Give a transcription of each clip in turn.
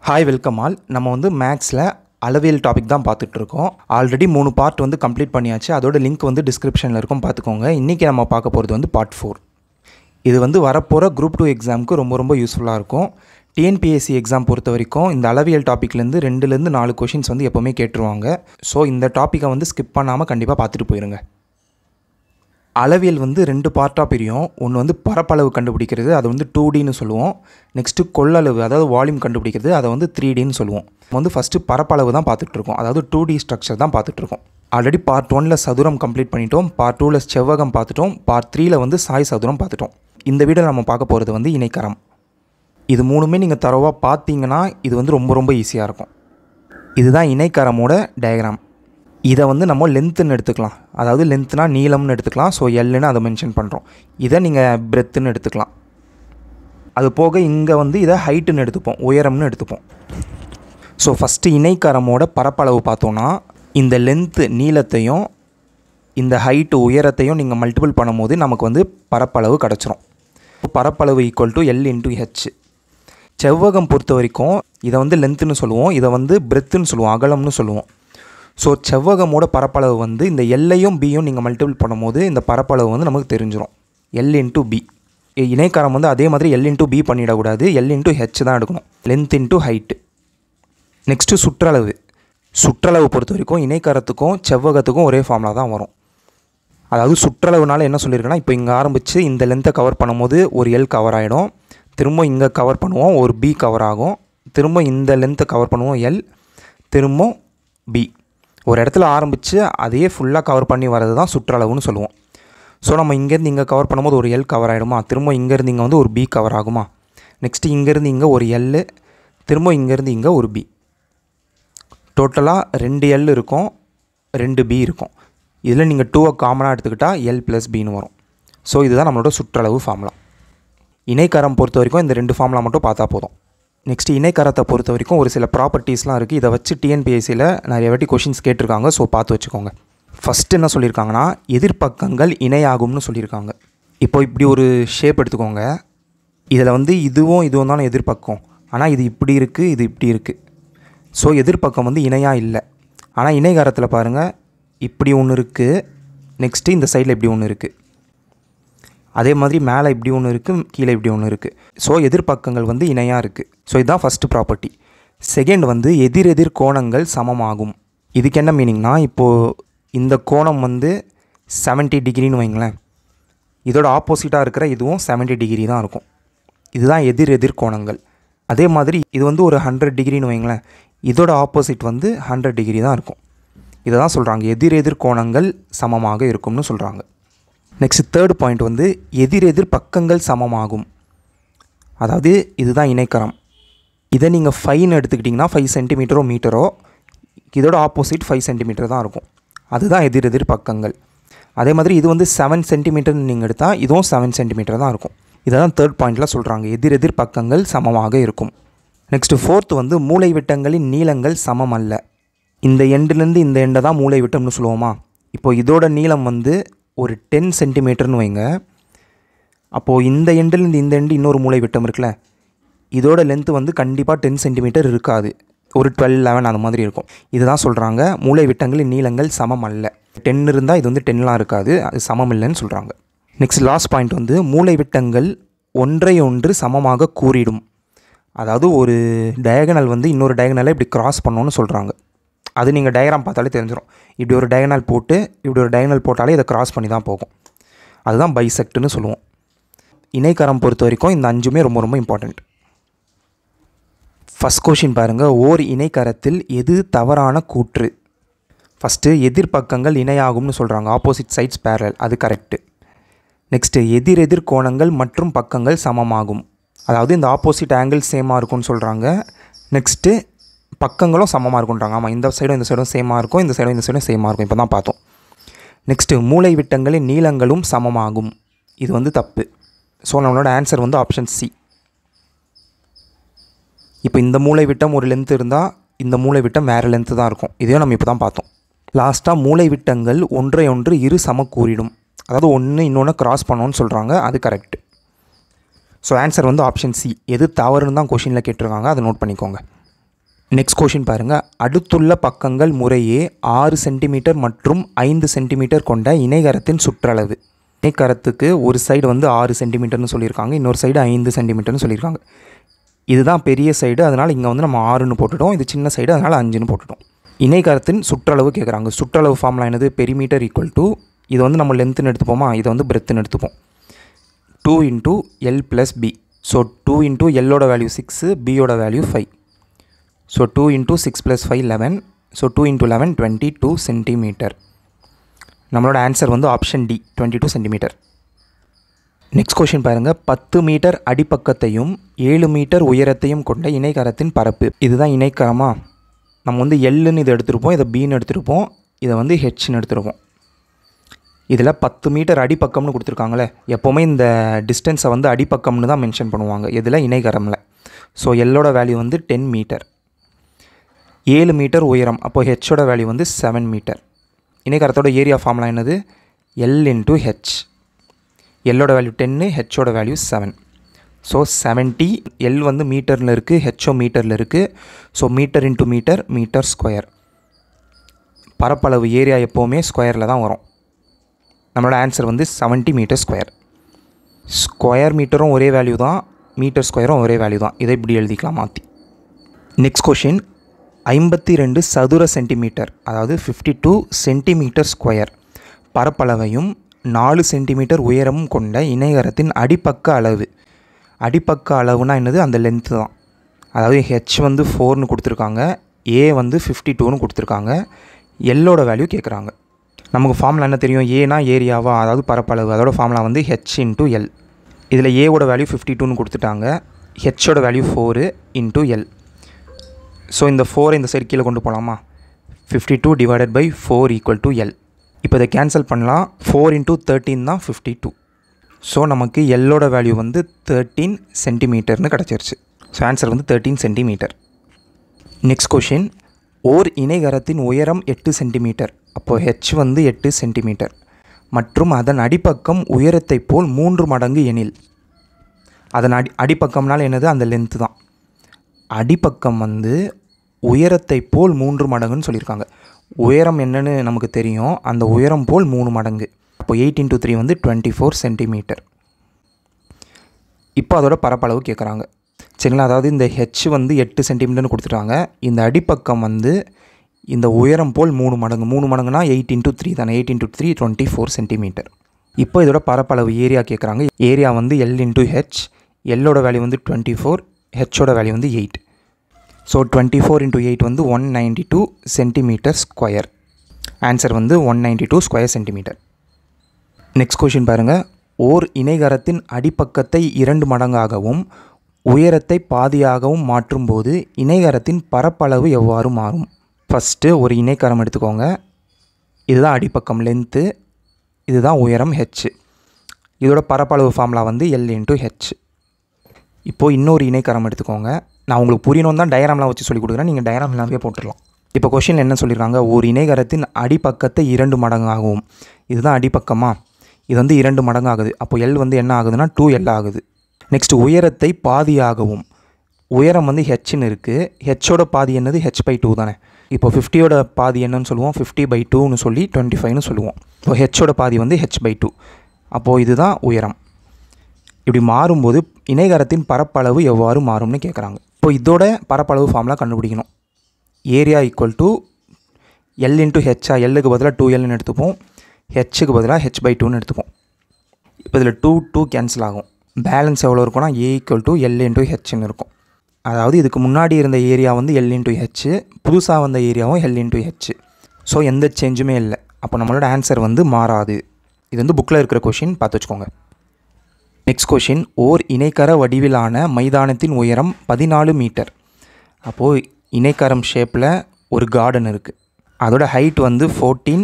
Hi welcome all. நம்ம வந்து மேக்ஸில் அளவியல் டாபிக் தான் பார்த்துட்ருக்கோம். ஆல்ரெடி 3 பார்ட் வந்து கம்ப்ளீட் பண்ணியாச்சு. அதோட லிங்க் வந்து டிஸ்கிரிப்ஷனில் இருக்கும், பார்த்துக்கோங்க. இன்றைக்கி நம்ம பார்க்க போகிறது வந்து பார்ட் 4. இது வந்து வரப்போகிற குரூப் 2 எக்ஸாமுக்கு ரொம்ப யூஸ்ஃபுல்லாக இருக்கும். டிஎன்பிஎஸ்சி எக்ஸாம் பொறுத்த வரைக்கும் இந்த அளவியல் டாப்பிக்லேருந்து 2லேருந்து 4 கொஷின்ஸ் வந்து எப்போவுமே கேட்டுருவாங்க. ஸோ இந்த டாப்பிக்கை வந்து ஸ்கிப் பண்ணாமல் கண்டிப்பாக பார்த்துட்டு போயிருங்க. அளவியல் வந்து 2 பார்ட்டாக பிரியும். ஒன்று வந்து பரப்பளவு கண்டுபிடிக்கிறது, அது வந்து 2Dன்னு சொல்லுவோம். நெக்ஸ்ட்டு கொள்ளளவு, அதாவது வால்யூம் கண்டுபிடிக்கிறது, அதை வந்து 3Dன்னு சொல்லுவோம். நம்ம வந்து ஃபஸ்ட்டு பரப்பளவு தான் பார்த்துட்ருக்கோம், அதாவது 2D ஸ்ட்ரக்சர் தான் பார்த்துட்ருக்கோம். ஆல்ரெடி பார்ட் 1ல் சதுரம் கம்ப்ளீட் பண்ணிட்டோம், பார்ட் 2ல் செவ்வகம் பார்த்துட்டோம், பார்ட் 3ல் வந்து சாய் சதுரம் பார்த்துட்டோம். இந்த வீடியோ நம்ம பார்க்க போகிறது வந்து இணைக்கரம். இது 3மே நீங்கள் தரவாக பார்த்தீங்கன்னா இது வந்து ரொம்ப ஈஸியாக இருக்கும். இதுதான் இணைக்கரமோட டயக்ராம். இதை வந்து நம்ம லென்த்துன்னு எடுத்துக்கலாம், அதாவது லென்த்னா நீளம்னு எடுத்துக்கலாம். ஸோ எல்லுன்னு அதை மென்ஷன் பண்ணுறோம். இதை நீங்கள் பிரெத்துன்னு எடுத்துக்கலாம். அது போக இங்கே வந்து இதை ஹைட்டுன்னு எடுத்துப்போம், உயரம்னு எடுத்துப்போம். ஸோ ஃபஸ்ட்டு இணைக்கரமோட பரப்பளவு பார்த்தோன்னா இந்த லென்த்து நீளத்தையும் இந்த ஹைட்டு உயரத்தையும் நீங்கள் மல்டிபிள் பண்ணும்போது நமக்கு வந்து பரப்பளவு கிடச்சிரும். பரப்பளவு ஈக்குவல் டு L × H. செவ்வகம் பொறுத்த வரைக்கும் இதை வந்து லென்த்துன்னு சொல்லுவோம், இதை வந்து பிரெத்துன்னு சொல்லுவோம், அகலம்னு சொல்லுவோம். ஸோ செவ்வகமோட பரப்பளவு வந்து இந்த எல்லையும் பியும் நீங்கள் மல்டிபிள் பண்ணும்போது இந்த பரப்பளவு வந்து நமக்கு தெரிஞ்சிடும், L × B. இணைக்காரம் வந்து அதே மாதிரி L × B பண்ணிடக்கூடாது, L × H தான் எடுக்கணும், லென்த் × ஹைட்டு. நெக்ஸ்ட்டு சுற்றளவு. சுற்றளவு பொறுத்த வரைக்கும் இணைக்காரத்துக்கும் செவ்வகத்துக்கும் ஒரே ஃபார்முலா தான் வரும். அதாவது சுற்றளவுனால என்ன சொல்லியிருக்கேன்னா, இப்போ இங்கே ஆரம்பித்து இந்த லென்த்தை கவர் பண்ணும்போது ஒரு L கவர் ஆகிடும், திரும்ப இங்கே கவர் பண்ணுவோம் ஒரு B கவர் ஆகும், திரும்ப இந்த லென்த்தை கவர் பண்ணுவோம் L, திரும்ப B. ஒரு இடத்துல ஆரம்பித்து அதையே ஃபுல்லாக கவர் பண்ணி வர்றது தான் சுற்றளவுன்னு சொல்லுவோம். ஸோ நம்ம இங்கேருந்து இங்கே கவர் பண்ணும்போது ஒரு L கவர் ஆகிடுமா, திரும்ப இங்கேருந்து இங்கே வந்து ஒரு B கவர் ஆகுமா, நெக்ஸ்ட்டு இங்கேருந்து இங்கே ஒரு L, திரும்ப இங்கேருந்து இங்கே ஒரு B. டோட்டலாக 2 L இருக்கும், 2 B இருக்கும். இதில் நீங்கள் 2 காமனாக எடுத்துக்கிட்டால் L + Bன்னு வரும். ஸோ இதுதான் நம்மளோட சுற்றளவு ஃபார்முலா. இணைக்கரம் பொறுத்த வரைக்கும் இந்த 2 ஃபார்முலா மட்டும் பார்த்தா போதும். நெக்ஸ்ட் இணைக்கரத்தை பொறுத்த வரைக்கும் ஒரு சில ப்ராப்பர்ட்டிஸ்லாம் இருக்குது. இதை வச்சு டிஎன்பிஎஸ்சியில் நிறைய வாட்டி கொஷின்ஸ் கேட்டிருக்காங்க. ஸோ பார்த்து வச்சுக்கோங்க. ஃபஸ்ட்டு என்ன சொல்லியிருக்காங்கன்னா, எதிர்பக்கங்கள் இணையாகும்னு சொல்லியிருக்காங்க. இப்போ இப்படி ஒரு ஷேப் எடுத்துக்கோங்க. இதில் வந்து இதுவும் தானே எதிர்பக்கம், ஆனால் இது இப்படி இருக்குது, இது இப்படி இருக்குது. ஸோ எதிர்பக்கம் வந்து இணையாக இல்லை. ஆனால் இணைகாரத்தில் பாருங்கள், இப்படி ஒன்று இருக்குது, நெக்ஸ்ட்டு இந்த சைடில் இப்படி ஒன்று இருக்குது, அதே மாதிரி மேலே இப்படி ஒன்று இருக்குது, கீழே இப்படி ஒன்று இருக்குது. ஸோ எதிர்பக்கங்கள் வந்து இணையாக இருக்குது. ஸோ இதுதான் ஃபஸ்ட்டு ப்ராப்பர்ட்டி. செகண்ட் வந்து எதிரெதிர் கோணங்கள் சமமாகும். இதுக்கு என்ன மீனிங்னா, இப்போது இந்த கோணம் வந்து 70 டிகிரின்னு வைங்களேன், இதோட ஆப்போசிட்டாக இருக்கிற இதுவும் 70 டிகிரி தான் இருக்கும். இதுதான் எதிரெதிர் கோணங்கள். அதே மாதிரி இது வந்து ஒரு 100 டிகிரின்னு வைங்களேன், இதோட ஆப்போசிட் வந்து 100 டிகிரி தான் இருக்கும். இதை தான் சொல்கிறாங்க எதிரெதிர் கோணங்கள் சமமாக இருக்கும்னு சொல்கிறாங்க. நெக்ஸ்ட் தேர்ட் பாயிண்ட் வந்து எதிரெதிர் பக்கங்கள் சமமாகும். அதாவது இதுதான் இணைக்கரம். இதை நீங்கள் 5ன்னு எடுத்துக்கிட்டிங்கன்னா 5 சென்டிமீட்டரோ மீட்டரோ, இதோட ஆப்போசிட் 5 சென்டிமீட்டர் தான் இருக்கும். அதுதான் எதிரெதிர் பக்கங்கள். அதே மாதிரி இது வந்து 7 சென்டிமீட்டர்னு நீங்கள் எடுத்தால் இதுவும் 7 சென்டிமீட்டர் தான் இருக்கும். இதை தான் தேர்ட் பாயிண்டில் சொல்கிறாங்க, எதிரெதிர் பக்கங்கள் சமமாக இருக்கும். நெக்ஸ்ட்டு ஃபோர்த்து வந்து மூலை விட்டங்களின் நீளங்கள் சமம் அல்ல. இந்த எண்டுலேருந்து இந்த எண்டை தான் மூலை விட்டம்னு சொல்லுவோமா. இப்போ இதோட நீளம் வந்து ஒரு 10 சென்டிமீட்டர்னு வைங்க. அப்போது இந்த எண்டுலேருந்து இந்த எண்டு இன்னொரு மூலை விட்டம் இருக்குல்ல, இதோட லென்த்து வந்து கண்டிப்பாக 10 சென்டிமீட்டர் இருக்காது, ஒரு 12, 11 அந்த மாதிரி இருக்கும். இதுதான் சொல்கிறாங்க மூலை விட்டங்களின் நீளங்கள் சமம் அல்ல. 10 இருந்தால் இது வந்து 10லாம் இருக்காது, அது சமம் இல்லைன்னு சொல்கிறாங்க. நெக்ஸ்ட் லாஸ்ட் பாயிண்ட் வந்து மூலை விட்டங்கள் ஒன்றையொன்று சமமாக கூறிடும். அதாவது ஒரு டயகனல் வந்து இன்னொரு டயகனலை இப்படி கிராஸ் பண்ணோன்னு சொல்கிறாங்க. அது நீங்கள் டயக்ராம் பார்த்தாலே தெரிஞ்சிடும். இப்படி ஒரு டயகனல் போட்டு இப்படி ஒரு டயகனல் போட்டாலே இதை கிராஸ் பண்ணி தான் போகும். அதுதான் பைசெக்ட்னு சொல்லுவோம். இணைக்கரம் பொறுத்த வரைக்கும் இந்த 5மே ரொம்ப இம்பார்ட்டண்ட். ஃபஸ்ட் கொஷின் பாருங்கள், ஓர் இணைக்கரத்தில் எது தவறான கூற்று? ஃபஸ்ட்டு எதிர்பக்கங்கள் இணையாகும்னு சொல்கிறாங்க, ஆப்போசிட் சைட்ஸ் பேரல், அது கரெக்டு. நெக்ஸ்ட்டு எதிரெதிர் கோணங்கள் மற்றும் பக்கங்கள் சமமாகும். அதாவது இந்த ஆப்போசிட் ஆங்கிள் சேமாக இருக்கும்னு சொல்கிறாங்க. நெக்ஸ்ட்டு பக்கங்களும் சமமாக இருக்குன்றாங்க. ஆமாம், இந்த சைடும் சேமாக இருக்கும், இந்த சைடும் சேமாக இருக்கும். இப்போ தான் பார்த்தோம். நெக்ஸ்ட்டு மூலை விட்டங்களின் நீளங்களும் சமமாகும். இது வந்து தப்பு. ஸோ நம்மளோட ஆன்சர் வந்து ஆப்ஷன் சி. இப்போ இந்த மூலை விட்டம் ஒரு லென்த் இருந்தால் இந்த மூலை விட்டம் வேறு லென்த்து தான் இருக்கும். இதையும் நம்ம இப்போ தான் பார்த்தோம். லாஸ்ட்டாக மூலை விட்டங்கள் ஒன்றையொன்று இரு சமக்கூறிடும். அதாவது ஒன்று இன்னொன்று கிராஸ் பண்ணோன்னு சொல்கிறாங்க, அது கரெக்டு. ஸோ ஆன்சர் வந்து ஆப்ஷன் சி. எது தவறுன்னு தான் கொஷினில் கேட்டிருக்காங்க, அதை நோட் பண்ணிக்கோங்க. நெக்ஸ்ட் கொஷின் பாருங்கள். அடுத்துள்ள பக்கங்கள் முறையே 6 சென்டிமீட்டர் மற்றும் 5 சென்டிமீட்டர் கொண்ட இணைகரத்தின் சுற்றளவு. இணைகரத்துக்கு ஒரு சைடு வந்து 6 சென்டிமீட்டர்னு சொல்லியிருக்காங்க, இன்னொரு சைடு 5 சென்டிமீட்டர்னு சொல்லியிருக்காங்க. இதுதான் பெரிய சைடு, அதனால் இங்கே வந்து நம்ம 6ன்னு போட்டுட்டோம். இது சின்ன சைடு, அதனால் 5ன்னு போட்டுட்டோம். இணைகரத்தின் சுற்றளவு கேட்குறாங்க. சுற்றளவு ஃபார்முலா என்னது? பெரிமீட்டர் ஈக்குவல் டு, இது வந்து நம்ம லென்த்துன்னு எடுத்துப்போமா, இதை வந்து பிரெத்துன்னு எடுத்துப்போம். 2 into L plus B. So 2 into எல்லோட வேல்யூ 6, பியோட value 5. So 2 into 6 + 5 11. So 2 into 11 22 centimetre. நம்மளோட ஆன்சர் வந்து option D, 22 centimetre. Next question பாருங்கள். 10 மீட்டர் அடிப்பக்கத்தையும் 7 மீட்டர் உயரத்தையும் கொண்ட இணைகரத்தின் பரப்பு. இதுதான் இணைகரமா? நம்ம வந்து எல்லுன்னு இதை எடுத்துருப்போம், இதை பின்னு எடுத்துருப்போம், இதை வந்து ஹெச்ன்னு எடுத்துருப்போம். இதில் 10 மீட்டர் அடிப்பக்கம்னு கொடுத்துருக்காங்களே, எப்போவுமே இந்த டிஸ்டன்ஸை வந்து அடிப்பக்கம்னு தான் மென்ஷன் பண்ணுவாங்க. இதில் இணைகரமில். ஸோ எல்லோட வேல்யூ வந்து 10 மீட்டர். 7 மீட்டர் உயரம், அப்போது ஹெச்சோட வேல்யூ வந்து 7 மீட்டர். இணைகரத்தோட ஏரியா ஃபார்முலா என்னது? L into H. எல்லோட வேல்யூ 10, ஹெச்சோட வேல்யூ 7. ஸோ 70. எல் வந்து மீட்டரில் இருக்குது, ஹெச்ஓ மீட்டரில் இருக்குது. So metre into metre, metre square. பரப்பளவு ஏரியா எப்போவுமே ஸ்கொயரில் தான் வரும். நம்மளோட ஆன்சர் வந்து 70 மீட்டர் ஸ்கொயர். ஸ்கொயர் மீட்டரும் ஒரே வேல்யூ தான், மீட்டர் ஸ்கொயரும் ஒரே வேல்யூ தான். இதை இப்படி எழுதிக்கலாம் மாற்றி. Next question. 52 சதுர சென்டிமீட்டர், அதாவது 52 சென்டிமீட்டர் ஸ்கொயர் பரப்பளவையும் 4 சென்டிமீட்டர் உயரமும் கொண்ட இணைகரத்தின் அடிப்பக்க அளவு. அடிப்பக்க அளவுனா என்னது? அந்த லென்த்து தான். அதாவது ஹெச் வந்து 4ன்னு கொடுத்துருக்காங்க, ஏ வந்து 52ன்னு கொடுத்துருக்காங்க, எல்லோட வேல்யூ கேட்குறாங்க. நமக்கு ஃபார்முலா என்ன தெரியும்? ஏனா ஏரியாவா, அதாவது பரப்பளவு. அதோட ஃபார்முலா வந்து ஹெச் இன்ட்டு எல். இதில் ஏவோட வேல்யூ 52ன்னு கொடுத்துட்டாங்க, ஹெச்சோட வேல்யூ 4 இன்ட்டு எல். ஸோ இந்த 4 இந்த சைடு கீழே கொண்டு போகலாமா? 52 divided by 4 equal to L. இப்போ இதை கேன்சல் பண்ணலாம். 4 இன்ட்டு 13 தான் 52. ஸோ நமக்கு எல்லோட வேல்யூ வந்து 13 சென்டிமீட்டர்னு கிடச்சிருச்சு. ஸோ ஆன்சர் வந்து 13 சென்டிமீட்டர். Next question. ஓர் இணைகரத்தின் உயரம் 8 சென்டிமீட்டர், அப்போது ஹெச் வந்து 8 சென்டிமீட்டர் மற்றும் அதன் அடிப்பக்கம் உயரத்தை போல் 3 மடங்கு எனில். அதன் அடிப்பக்கம்னால என்னது? அந்த லென்த்து தான். அடிப்பக்கம் வந்து உயரத்தை போல் 3 மடங்குன்னு சொல்லியிருக்காங்க. உயரம் என்னன்னு நமக்கு தெரியும், அந்த உயரம் போல் 3 மடங்கு. அப்போ 8 இன்ட்டு 3 வந்து 24 சென்டிமீட்டர். இப்போ அதோட பரப்பளவு கேட்குறாங்க. சரிங்களா? அதாவது இந்த ஹெச் வந்து 8 சென்டிமீட்டர்னு கொடுத்துட்டாங்க. இந்த அடிப்பக்கம் வந்து இந்த உயரம் போல் 3 மடங்கு. 3 மடங்குனா 8 இன்ட்டு 3 தானே. 8 இன்ட்டு 3 24 சென்டிமீட்டர். இப்போ இதோட பரப்பளவு ஏரியா கேட்குறாங்க. ஏரியா வந்து எல் இன்ட்டு ஹெச். எல்லோட வேல்யூ வந்து 24, ஹெச்சோட வேல்யூ வந்து 8. ஸோ 24 இன்ட்டு 8 வந்து 192 சென்டிமீட்டர் ஸ்கொயர். ஆன்சர் வந்து 192 ஸ்கொயர் சென்டிமீட்டர். நெக்ஸ்ட் கொஷின் பாருங்கள். ஓர் இணைகரத்தின் அடிப்பக்கத்தை 2 மடங்காகவும் உயரத்தை பாதியாகவும் மாற்றும்போது இணைகரத்தின் பரப்பளவு எவ்வாறு மாறும்? ஃபஸ்ட்டு ஒரு இணைகரம் எடுத்துக்கோங்க. இதுதான் அடிப்பக்கம் லென்த்து, இதுதான் உயரம் ஹெச். இதோட பரப்பளவு ஃபார்முலா வந்து எல் இன்ட்டு ஹெச். இப்போது இன்னொரு இணைகரம் எடுத்துக்கோங்க. நான் உங்களுக்கு புரியணும் தான் டயராம்லாம் வச்சு சொல்லி கொடுக்குறேன், நீங்கள் டயராம் எல்லாமே போட்டுடலாம். இப்போ கொஷின் என்ன சொல்லியிருக்காங்க? ஒரு இணைகரத்தின் அடிப்பக்கத்தை 2 மடங்காகவும். இதுதான் அடிப்பக்கமா, இது வந்து 2 மடங்கு ஆகுது. அப்போ எல் வந்து என்ன ஆகுதுன்னா 2L ஆகுது. நெக்ஸ்ட் உயரத்தை பாதியாகவும். உயரம் வந்து ஹெச்ன்னு இருக்குது, ஹெச்சோட பாதி என்னது? h/2 தானே. இப்போ 50யோட பாதி என்னன்னு சொல்லுவோம்? 50/2ன்னு சொல்லி 25ன்னு சொல்லுவோம். இப்போ ஹெச்சோட பாதி வந்து h/2. அப்போது இதுதான் உயரம். இப்படி மாறும்போது இணைகரத்தின் பரப்பளவு எவ்வாறு மாறும்னு கேட்குறாங்க. இப்போ இதோட பரப்பளவு ஃபார்முலா கண்டுபிடிக்கணும். Area equal to L into ஹெச்சா. எல்லுக்கு பதிலாக 2Lன்னு எடுத்துப்போம், ஹெச்சுக்கு பதிலாக h/2ன்னு எடுத்துப்போம். இப்போ இதில் 2 கேன்சல் ஆகும். பேலன்ஸ் எவ்வளோ இருக்கும்னா ஏ ஈக்குவல் டு எல் இன்ட்டு ஹெச்ன்னு இருக்கும். அதாவது இதுக்கு முன்னாடி இருந்த ஏரியா வந்து எல் இன்ட்டு ஹெச், புதுசாக வந்த ஏரியாவும் எல் இன்ட்டு ஹெச். ஸோ எந்த சேஞ்சுமே இல்லை. அப்போ நம்மளோட ஆன்சர் வந்து மாறாது. இது வந்து புக்கில் இருக்கிற கொஷின், பார்த்து வச்சுக்கோங்க. Next question. ஓர் இணைக்கர வடிவிலான மைதானத்தின் உயரம் 14 மீட்டர். அப்போது இணைக்கரம் ஷேப்பில் ஒரு கார்டன் இருக்குது, அதோட ஹைட் வந்து 14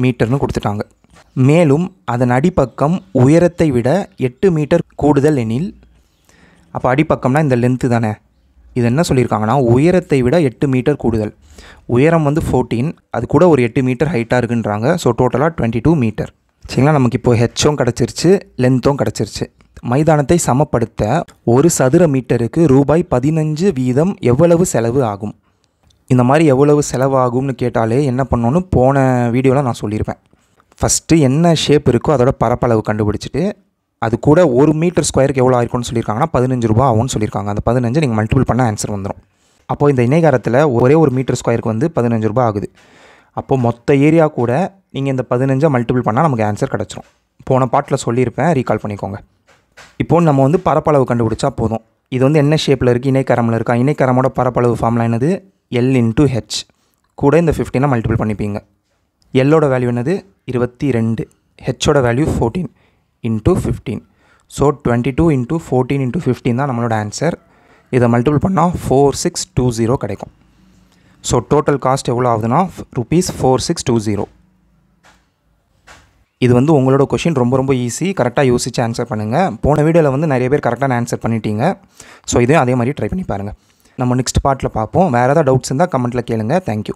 மீட்டர்னு கொடுத்துட்டாங்க. மேலும் அதன் அடிப்பக்கம் உயரத்தை விட 8 மீட்டர் கூடுதல் எனில். அப்போ அடிப்பக்கம்னா இந்த லென்த்து தானே. இது என்ன சொல்லியிருக்காங்கன்னா உயரத்தை விட 8 மீட்டர் கூடுதல். உயரம் வந்து 14, அது கூட ஒரு 8 மீட்டர் ஹைட்டாக இருக்குன்றாங்க. ஸோ டோட்டலாக 22 மீட்டர். சரிங்களா? நமக்கு இப்போது ஹெச்சும் கிடச்சிருச்சு, லென்த்தும் கிடச்சிருச்சு. மைதானத்தை சமப்படுத்த ஒரு சதுர மீட்டருக்கு ரூபாய் 15 வீதம் எவ்வளவு செலவு ஆகும்? இந்த மாதிரி எவ்வளவு செலவு ஆகும்னு கேட்டாலே என்ன பண்ணணும்னு போன வீடியோவில் நான் சொல்லியிருப்பேன். ஃபஸ்ட்டு என்ன ஷேப் இருக்கோ அதோட பரப்பளவு கண்டுபிடிச்சிட்டு அது கூட 1 மீட்டர் ஸ்கொயருக்கு எவ்வளோ ஆயிருக்கும்னு சொல்லியிருக்காங்கன்னா 15 ரூபா ஆகும்னு சொல்லியிருக்காங்க. அந்த 15 நீங்கள் மல்டிபிள் பண்ண ஆன்சர் வந்துடும். அப்போது இந்த இணைகாரத்தில் ஒரே 1 மீட்டர் ஸ்கொயருக்கு வந்து 15 ரூபா ஆகுது. அப்போது மொத்த ஏரியா கூட நீங்கள் இந்த 15 மல்டிபிள் பண்ணால் நமக்கு ஆன்சர் கிடச்சிரும். போன பாட்டில் சொல்லியிருப்பேன், ரீகால் பண்ணிக்கோங்க. இப்போது நம்ம வந்து பரப்பளவு கண்டுபிடிச்சா போதும். இது வந்து என்ன ஷேப்பில் இருக்குது? இணைக்கரமில் இருக்கா? இணைக்கரமோட பரப்பளவு ஃபார்முலா என்னது? L × H. கூட இந்த 15 மல்டிபிள் பண்ணிப்பீங்க. எல்லோட வேல்யூ என்னது? 22. ஹெச்சோட வேல்யூ 14 × 15. ஸோ 22 × 14 × 15 தான் நம்மளோட ஆன்சர். இதை மல்டிபிள் பண்ணால் 4620 கிடைக்கும். ஸோ டோட்டல் காஸ்ட் எவ்வளோ ஆகுதுன்னா ₹4620. இது வந்து உங்களோட கொஷின் ரொம்ப ரொம்ப ஈஸி. கரெக்டாக யோசித்து ஆன்சர் பண்ணுங்கள். போன வீடியோவில் வந்து நிறைய பேர் கரெக்டான ஆன்சர் பண்ணிட்டீங்க. ஸோ இதையும் அதே மாதிரி ட்ரை பண்ணி பாருங்கள். நம்ம நெக்ஸ்ட் பார்ட்டில் பார்ப்போம். வேறு ஏதாவது டவுட்ஸ் இருந்தால் கமெண்ட்டில் கேளுங்கள். தேங்க்யூ.